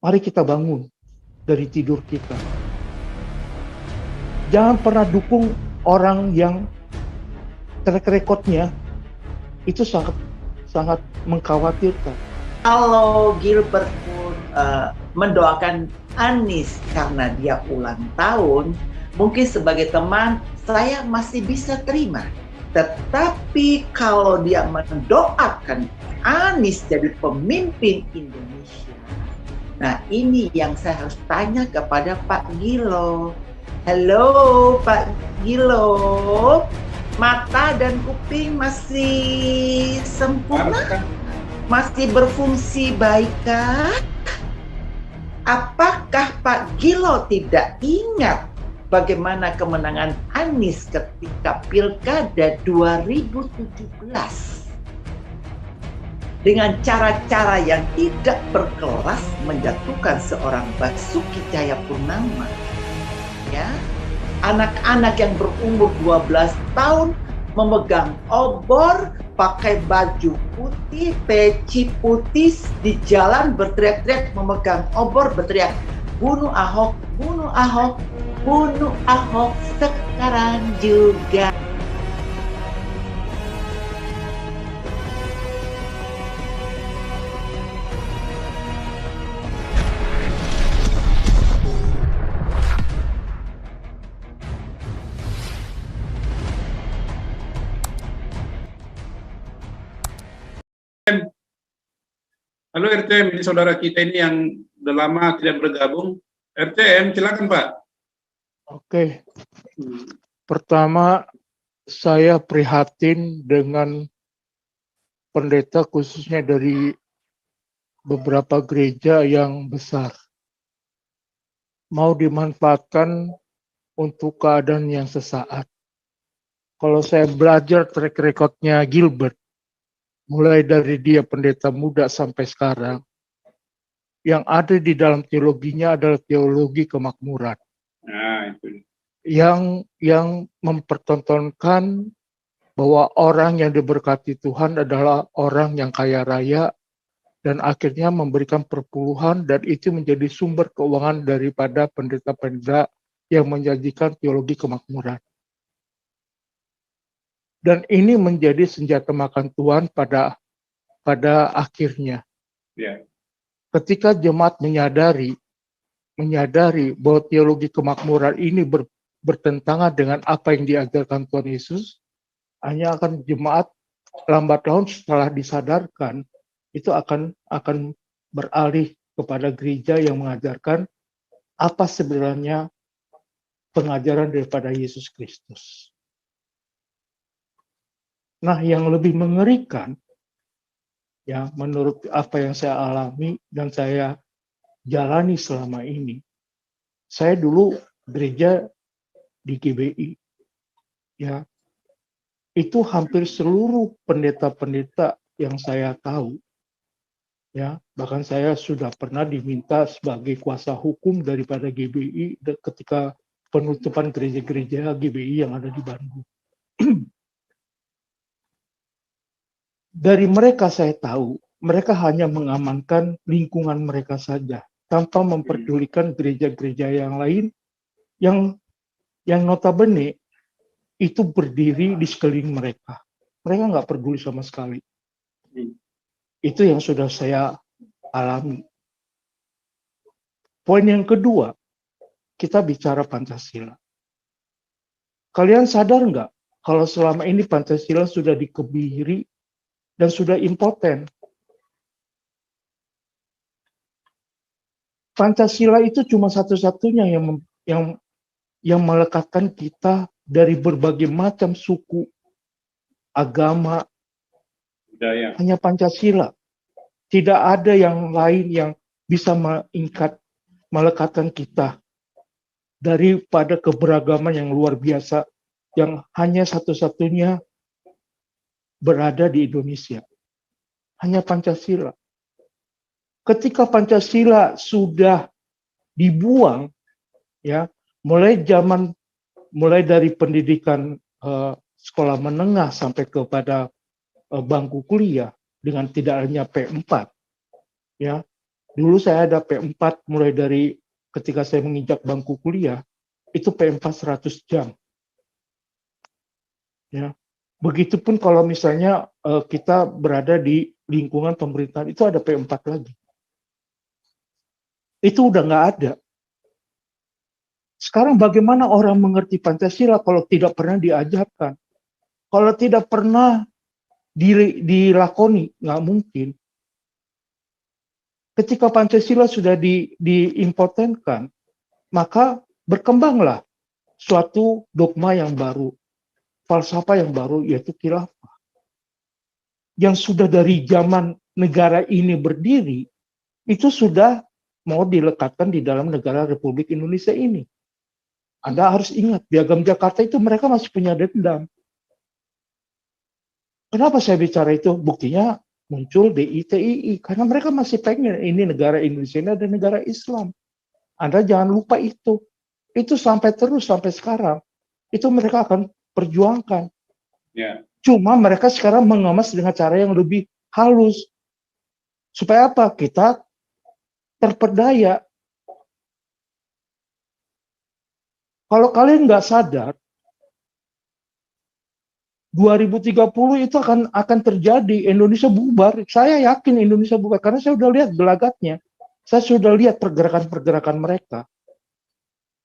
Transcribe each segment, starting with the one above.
Mari kita bangun dari tidur kita. Jangan pernah dukung orang yang track record-nya itu sangat mengkhawatirkan. Kalau Gilbert pun mendoakan Anies karena dia ulang tahun, mungkin sebagai teman saya masih bisa terima. Tetapi kalau dia mendoakan Anies jadi pemimpin Indonesia, nah ini yang saya harus tanya kepada Pak Gilo. Halo Pak Gilo, mata dan kuping masih sempurna? Masih berfungsi baikkah? Apakah Pak Gilo tidak ingat bagaimana kemenangan Anies ketika Pilkada 2017? Dengan cara-cara yang tidak berkelas menjatuhkan seorang Basuki Cahayapurnama. Ya, anak-anak yang berumur 12 tahun memegang obor, pakai baju putih, peci putih, di jalan berteriak-teriak memegang obor, berteriak, bunuh Ahok, bunuh Ahok, bunuh Ahok sekarang juga. Halo RTM, ini saudara kita ini yang udah lama tidak bergabung. RTM, silakan Pak. Oke. Pertama, saya prihatin dengan pendeta khususnya dari beberapa gereja yang besar. Mau dimanfaatkan untuk keadaan yang sesaat. Kalau saya belajar track record-nya Gilbert, mulai dari dia pendeta muda sampai sekarang, yang ada di dalam teologinya adalah teologi kemakmuran. Nah, itu. Yang mempertontonkan bahwa orang yang diberkati Tuhan adalah orang yang kaya raya dan akhirnya memberikan perpuluhan, dan itu menjadi sumber keuangan daripada pendeta-pendeta yang menjanjikan teologi kemakmuran. Dan ini menjadi senjata makan Tuhan pada akhirnya. Yeah. Ketika jemaat menyadari bahwa teologi kemakmuran ini bertentangan dengan apa yang diajarkan Tuhan Yesus, hanya akan jemaat lambat laun setelah disadarkan itu akan beralih kepada gereja yang mengajarkan apa sebenarnya pengajaran daripada Yesus Kristus. Nah, yang lebih mengerikan, ya menurut apa yang saya alami dan saya jalani selama ini, saya dulu gereja di GBI, ya itu hampir seluruh pendeta-pendeta yang saya tahu, ya bahkan saya sudah pernah diminta sebagai kuasa hukum daripada GBI ketika penutupan gereja-gereja GBI yang ada di Bandung. Dari mereka saya tahu, mereka hanya mengamankan lingkungan mereka saja, tanpa memperdulikan gereja-gereja yang lain yang notabene itu berdiri di sekeliling mereka. Mereka nggak peduli sama sekali. Itu yang sudah saya alami. Poin yang kedua, kita bicara Pancasila. Kalian sadar nggak kalau selama ini Pancasila sudah dikebiri dan sudah impoten? Pancasila itu cuma satu-satunya yang melekatkan kita dari berbagai macam suku, agama, budaya. Hanya Pancasila. Tidak ada yang lain yang bisa melekatkan kita daripada keberagaman yang luar biasa yang hanya satu-satunya berada di Indonesia. Hanya Pancasila. Ketika Pancasila sudah dibuang, ya, mulai dari pendidikan sekolah menengah sampai kepada bangku kuliah dengan tidak hanya P4, ya, Dulu saya ada P4 mulai dari ketika saya menginjak bangku kuliah, itu P4 100 jam. Ya. Begitupun kalau misalnya kita berada di lingkungan pemerintahan, itu ada P4 lagi. Itu udah nggak ada. Sekarang bagaimana orang mengerti Pancasila kalau tidak pernah diajarkan? Kalau tidak pernah dilakoni, nggak mungkin. Ketika Pancasila sudah diimpotenkan, maka berkembanglah suatu dogma yang baru, falsafah yang baru, yaitu khilafah. Yang sudah dari zaman negara ini berdiri, itu sudah mau dilekatkan di dalam negara Republik Indonesia ini. Anda harus ingat, Piagam Jakarta itu mereka masih punya dendam. Kenapa saya bicara itu? Buktinya muncul DITII, karena mereka masih pengen ini negara Indonesia ini ada negara Islam. Anda jangan lupa itu. Itu sampai terus, sampai sekarang. Itu mereka akan perjuangkan. Ya. Cuma mereka sekarang mengemas dengan cara yang lebih halus. Supaya apa? Kita terperdaya. Kalau kalian nggak sadar, 2030 itu akan terjadi, Indonesia bubar. Saya yakin Indonesia bubar, karena saya sudah lihat gelagatnya. Saya sudah lihat pergerakan-pergerakan mereka.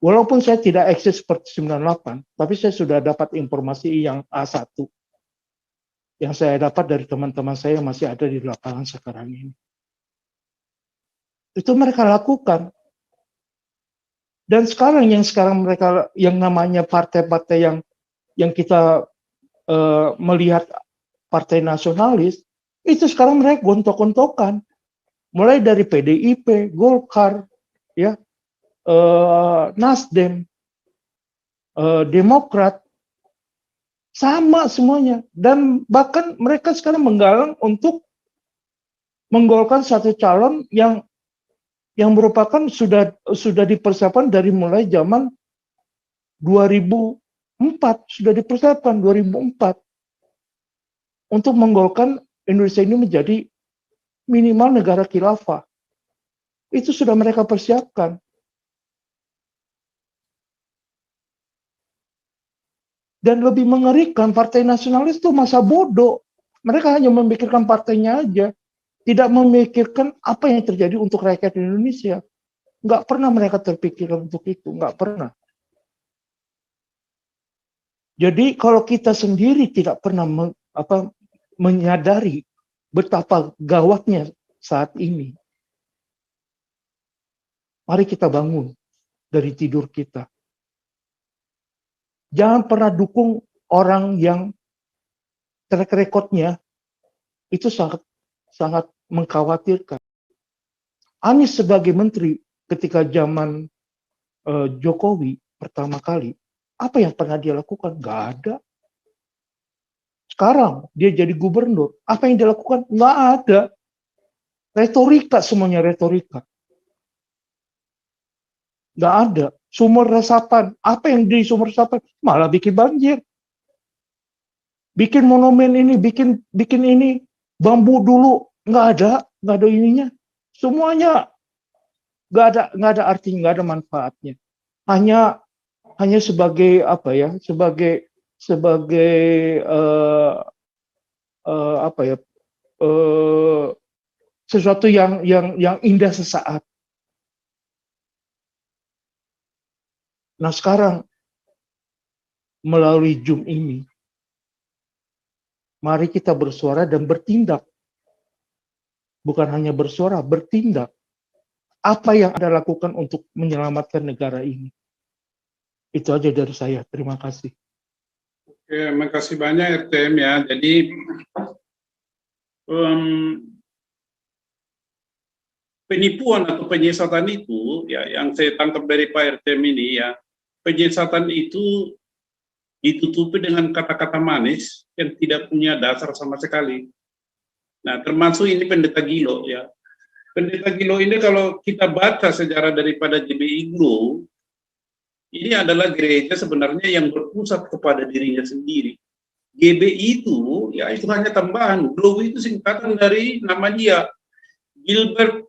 Walaupun saya tidak eksis seperti 98, tapi saya sudah dapat informasi yang A1. Yang saya dapat dari teman-teman saya yang masih ada di lapangan sekarang ini. Itu mereka lakukan. Dan sekarang mereka yang namanya partai-partai yang kita melihat partai nasionalis, itu sekarang mereka gontok-gontokan. Mulai dari PDIP, Golkar, ya, Nasdem, Demokrat, sama semuanya. Dan bahkan mereka sekarang menggalang untuk menggolkan satu calon yang merupakan sudah dipersiapkan dari mulai zaman 2004, sudah dipersiapkan 2004 untuk menggolkan Indonesia ini menjadi minimal negara khilafah. Itu sudah mereka persiapkan. Dan lebih mengerikan, partai nasionalis itu masa bodoh. Mereka hanya memikirkan partainya aja. Tidak memikirkan apa yang terjadi untuk rakyat Indonesia. Nggak pernah mereka terpikirkan untuk itu. Nggak pernah. Jadi kalau kita sendiri tidak pernah menyadari betapa gawatnya saat ini, mari kita bangun dari tidur kita. Jangan pernah dukung orang yang track record-nya itu sangat mengkhawatirkan. Anies sebagai menteri ketika zaman Jokowi pertama kali, apa yang pernah dia lakukan? Nggak ada. Sekarang dia jadi gubernur, apa yang dia lakukan? Nggak ada. Retorika, semuanya retorika. Nggak ada. Sumur resapan, apa yang di sumur resapan? Malah bikin banjir. Bikin monumen ini, bikin ini, bambu dulu, nggak ada ininya. Semuanya nggak ada artinya, nggak ada manfaatnya. Hanya sebagai apa ya? Sebagai sesuatu yang indah sesaat. Nah sekarang melalui Zoom ini, mari kita bersuara dan bertindak. Bukan hanya bersuara, bertindak. Apa yang Anda lakukan untuk menyelamatkan negara ini? Itu aja dari saya. Terima kasih. Oke, makasih banyak RTM ya. Jadi penipuan atau penyesatan itu ya yang saya tangkap dari Pak RTM ini ya, penyesatan itu ditutupi dengan kata-kata manis yang tidak punya dasar sama sekali. Nah, termasuk ini Pendeta Gilo ya. Pendeta Gilo ini kalau kita baca sejarah daripada GBI Glow, ini adalah gereja sebenarnya yang berpusat kepada dirinya sendiri. GBI itu hanya tambahan. Glow itu singkatan dari nama dia, Gilbert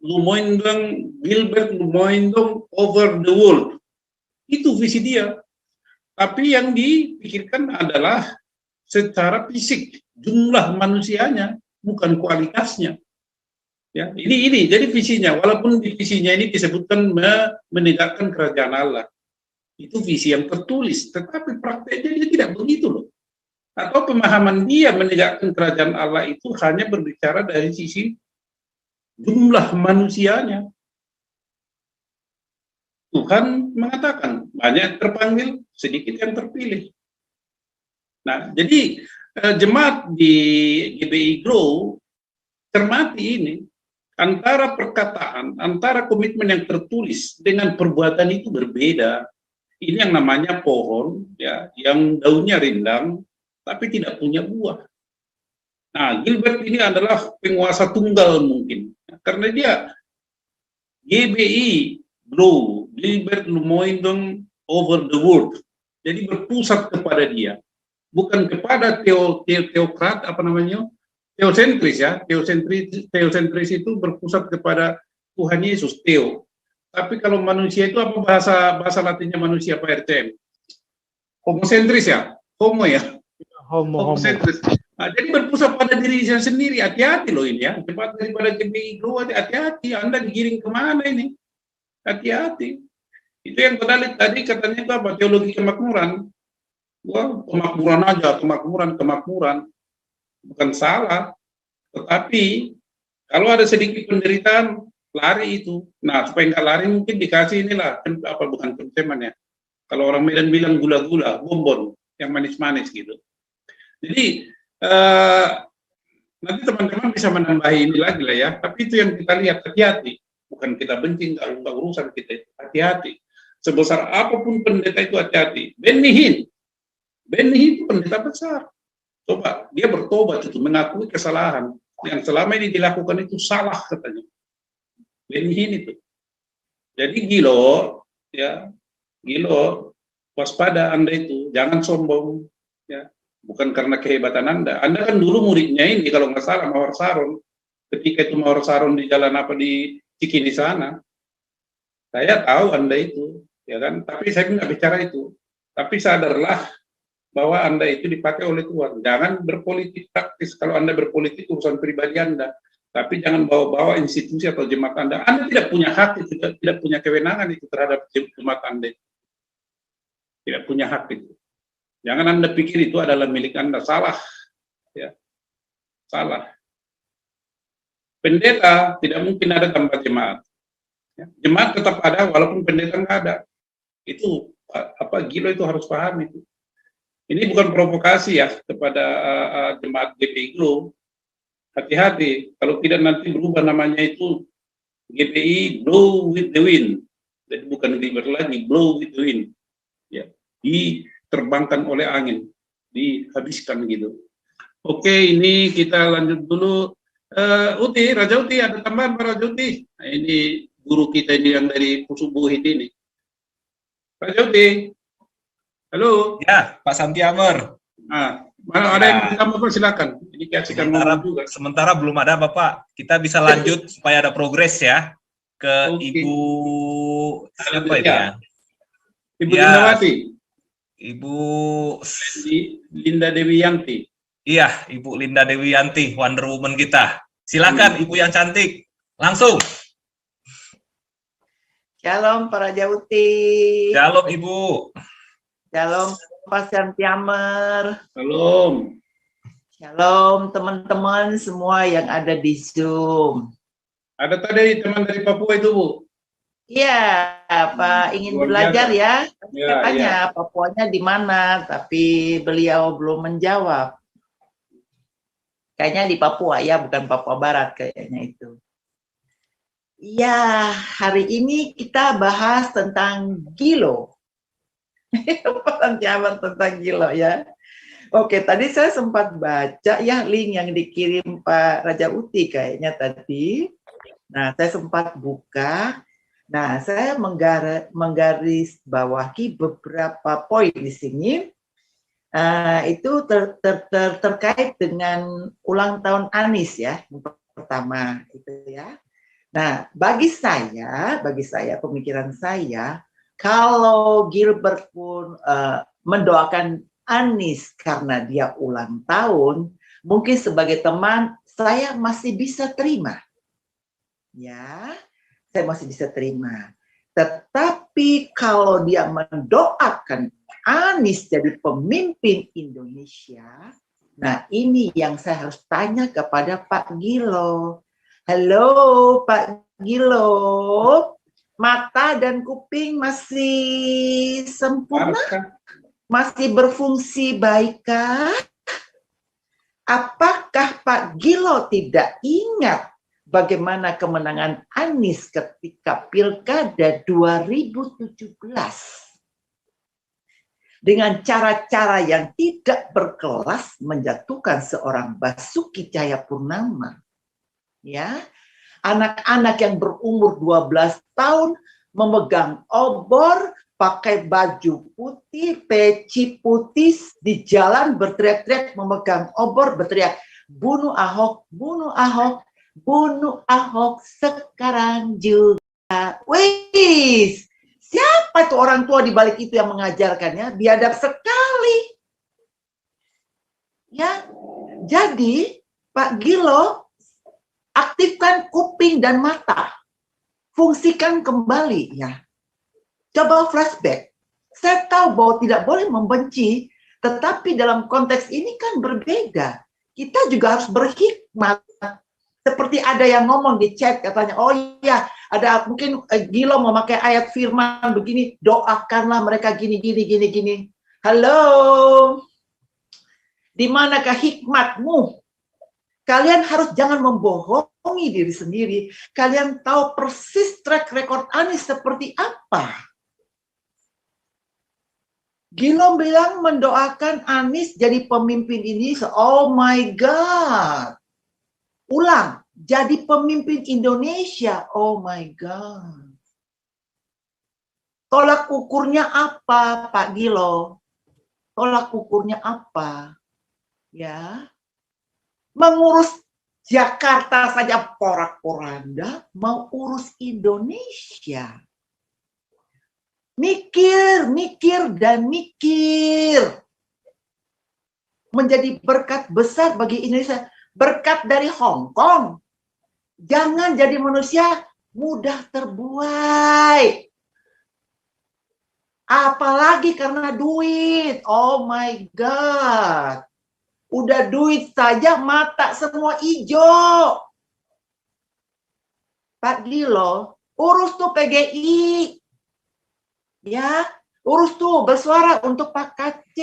Gilbert Lumoindong over the world. Itu visi dia. Tapi yang dipikirkan adalah secara fisik, jumlah manusianya, bukan kualitasnya. Ya, ini jadi visinya. Walaupun di visinya ini disebutkan menegakkan kerajaan Allah. Itu visi yang tertulis, tetapi prakteknya dia tidak begitu loh. Atau pemahaman dia menegakkan kerajaan Allah itu hanya berbicara dari sisi jumlah manusianya. Tuhan mengatakan banyak terpanggil, sedikit yang terpilih. Nah, jadi jemaat di GBI Grow cermati ini, antara perkataan, antara komitmen yang tertulis dengan perbuatan itu berbeda. Ini yang namanya pohon, ya, yang daunnya rindang, tapi tidak punya buah. Nah, Gilbert ini adalah penguasa tunggal mungkin, karena dia GBI Grow, Gilbert Lumoindong over the world. Jadi berpusat kepada dia, bukan kepada teokrat, apa namanya, teosentris ya. Teosentris itu berpusat kepada Tuhan Yesus, teo. Tapi kalau manusia itu apa bahasa latinnya manusia, Pak RCM? Homosentris ya, homo ya. Homosentris. Nah, jadi berpusat pada diri saya sendiri. Hati-hati loh ini ya. Cepat daripada GBI Grow, hati-hati. Anda digiring kemana ini? Hati-hati. Itu yang pedalit tadi katanya itu apa? Teologi kemakmuran. Wah, kemakmuran aja, kemakmuran. Bukan salah. Tetapi kalau ada sedikit penderitaan, lari itu. Nah, supaya nggak lari mungkin dikasih inilah, apa bukan penceman ya. Kalau orang Medan bilang gula-gula, bonbon, yang manis-manis gitu. Jadi nanti teman-teman bisa menambahi ini lagi lah ya. Tapi itu yang kita lihat, hati-hati. Bukan kita benci, nggak urusan kita, hati-hati. Sebesar apapun pendeta itu hati-hati. Benny Hinn itu pendeta besar. Coba, dia bertobat itu, mengakui kesalahan. Yang selama ini dilakukan itu salah katanya. Benny Hinn itu. Jadi Gilo, waspada Anda itu, jangan sombong. Ya. Bukan karena kehebatan Anda. Anda kan dulu muridnya ini, kalau nggak salah, Mawar Saron. Ketika itu Mawar Saron di jalan apa di Cikini sana. Saya tahu Anda itu, ya kan? Tapi saya nggak bicara itu. Tapi sadarlah bahwa Anda itu dipakai oleh Tuhan. Jangan berpolitik praktis. Kalau Anda berpolitik urusan pribadi Anda. Tapi jangan bawa-bawa institusi atau jemaat Anda. Anda tidak punya hak itu, tidak punya kewenangan itu terhadap jemaat Anda. Tidak punya hak itu. Jangan Anda pikir itu adalah milik Anda. Salah. Ya. Salah. Pendeta tidak mungkin ada tanpa jemaat. Ya. Jemaat tetap ada walaupun pendeta nggak ada. Itu apa Gilo itu harus paham itu. Ini bukan provokasi ya kepada jemaat GBI Grow. Hati-hati, kalau tidak nanti berubah namanya itu GBI Blow with the Wind. Jadi bukan Gilbert lagi, Blow with the Wind. Ya, diterbangkan oleh angin, dihabiskan gitu. Oke, ini kita lanjut dulu. Raja Uti, ada tambahan Pak Raja Uti? Nah, ini guru kita ini yang dari Pusubuhit ini. Raja Uti, halo. Ya, Pak Santi Amor. Nah, ada yang Bapak silakan. Ini kasihkan juga. Sementara belum ada Bapak, kita bisa lanjut supaya ada progres ya ke Ibu siapa ini ya? Ibu Lindawati. Ibu Linda Dewi Yanti. Iya, Ibu Linda Dewi Yanti, Wonder Woman kita. Silakan Ibu yang cantik, langsung. Shalom Pak Raja Uti. Shalom Ibu. Shalom Pak Santi Amor. Shalom. Shalom teman-teman semua yang ada di Zoom. Ada tadi teman dari Papua itu, Bu? Iya, Pak ingin belajar ya. Katanya Papuanya di mana, tapi beliau belum menjawab. Kayaknya di Papua ya, bukan Papua Barat kayaknya itu. Iya, hari ini kita bahas tentang Gilo. Penjelasan tentang Gilo ya. Oke, tadi saya sempat baca ya link yang dikirim Pak Raja Uti kayaknya tadi. Nah, saya sempat buka. Nah, saya menggaris bawahi beberapa poin di sini. Itu terkait dengan ulang tahun Anies ya, yang pertama itu ya. Nah, bagi saya pemikiran saya, kalau Gilbert pun mendoakan Anies karena dia ulang tahun, mungkin sebagai teman saya masih bisa terima. Ya, saya masih bisa terima. Tetapi kalau dia mendoakan Anies jadi pemimpin Indonesia, nah ini yang saya harus tanya kepada Pak Gilo. Halo Pak Gilo, mata dan kuping masih sempurna? Masih berfungsi baikkah? Apakah Pak Gilo tidak ingat bagaimana kemenangan Anies ketika Pilkada 2017? Dengan cara-cara yang tidak berkelas menjatuhkan seorang Basuki Cahayapurnama. Ya, anak-anak yang berumur 12 tahun memegang obor, pakai baju putih, peci putih, di jalan berteriak-teriak memegang obor, berteriak, bunuh Ahok, bunuh Ahok, bunuh Ahok sekarang juga. Wih, siapa itu orang tua di balik itu yang mengajarkannya? Biadab sekali. Ya, jadi Pak Gilo, aktifkan kuping dan mata, fungsikan kembali ya. Coba flashback. Saya tahu bahwa tidak boleh membenci, tetapi dalam konteks ini kan berbeda. Kita juga harus berhikmat. Seperti ada yang ngomong di chat katanya, oh iya, ada mungkin Gilo mau pakai ayat firman begini, doakanlah mereka gini. Halo, di manakah hikmatmu? Kalian harus jangan membohongi diri sendiri. Kalian tahu persis track record Anies seperti apa. Gilo bilang mendoakan Anies jadi pemimpin ini. Oh my God. Ulang, jadi pemimpin Indonesia. Oh my God. Tolak ukurnya apa, Pak Gilo? Tolak ukurnya apa? Ya. Mengurus Jakarta saja porak-poranda, mau urus Indonesia. Mikir. Menjadi berkat besar bagi Indonesia. Berkat dari Hong Kong. Jangan jadi manusia mudah terbuai. Apalagi karena duit. Oh my God. Udah duit saja mata semua hijau. Pak Gilo, urus tuh PGI. Ya, urus tuh bersuara untuk Pak KC.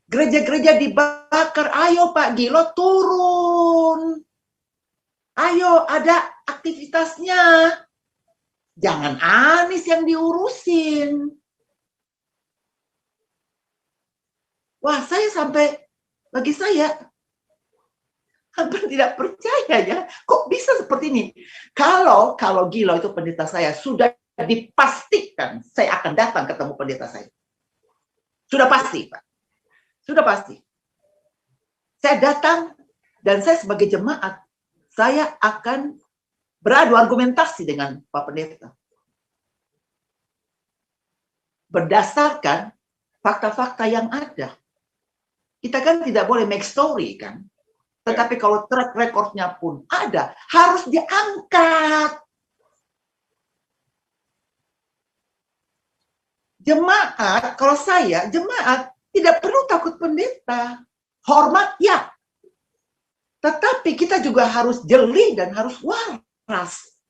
Gereja-gereja dibakar. Ayo Pak Gilo turun. Ayo ada aktivitasnya. Jangan Anies yang diurusin. Wah, saya sampai bagi saya hampir tidak percaya ya. Kok bisa seperti ini? Kalau Gilo itu pendeta saya, sudah dipastikan saya akan datang ketemu pendeta saya. Sudah pasti, Pak. Sudah pasti. Saya datang dan saya sebagai jemaat, saya akan beradu argumentasi dengan Pak Pendeta. Berdasarkan fakta-fakta yang ada. Kita kan tidak boleh make story kan. Tetapi kalau track recordnya pun ada, harus diangkat. Jemaat, kalau saya, jemaat tidak perlu takut pendeta. Hormat ya. Tetapi kita juga harus jeli dan harus waras.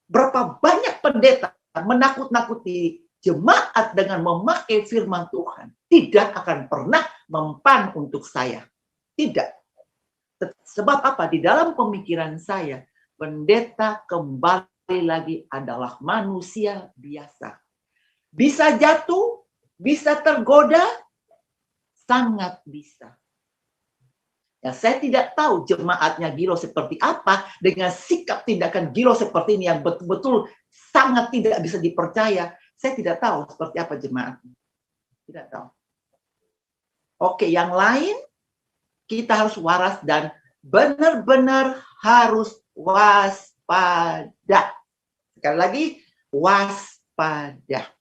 Berapa banyak pendeta menakut-nakuti jemaat dengan memakai firman Tuhan. Tidak akan pernah mempan untuk saya. Tidak. Sebab apa? Di dalam pemikiran saya, pendeta kembali lagi adalah manusia biasa. Bisa jatuh, bisa tergoda, sangat bisa. Ya, saya tidak tahu jemaatnya Gilo seperti apa dengan sikap tindakan Gilo seperti ini yang betul-betul sangat tidak bisa dipercaya. Saya tidak tahu seperti apa jemaatnya. Tidak tahu. Oke, yang lain kita harus waras dan benar-benar harus waspada. waspada. Sekali lagi, waspada.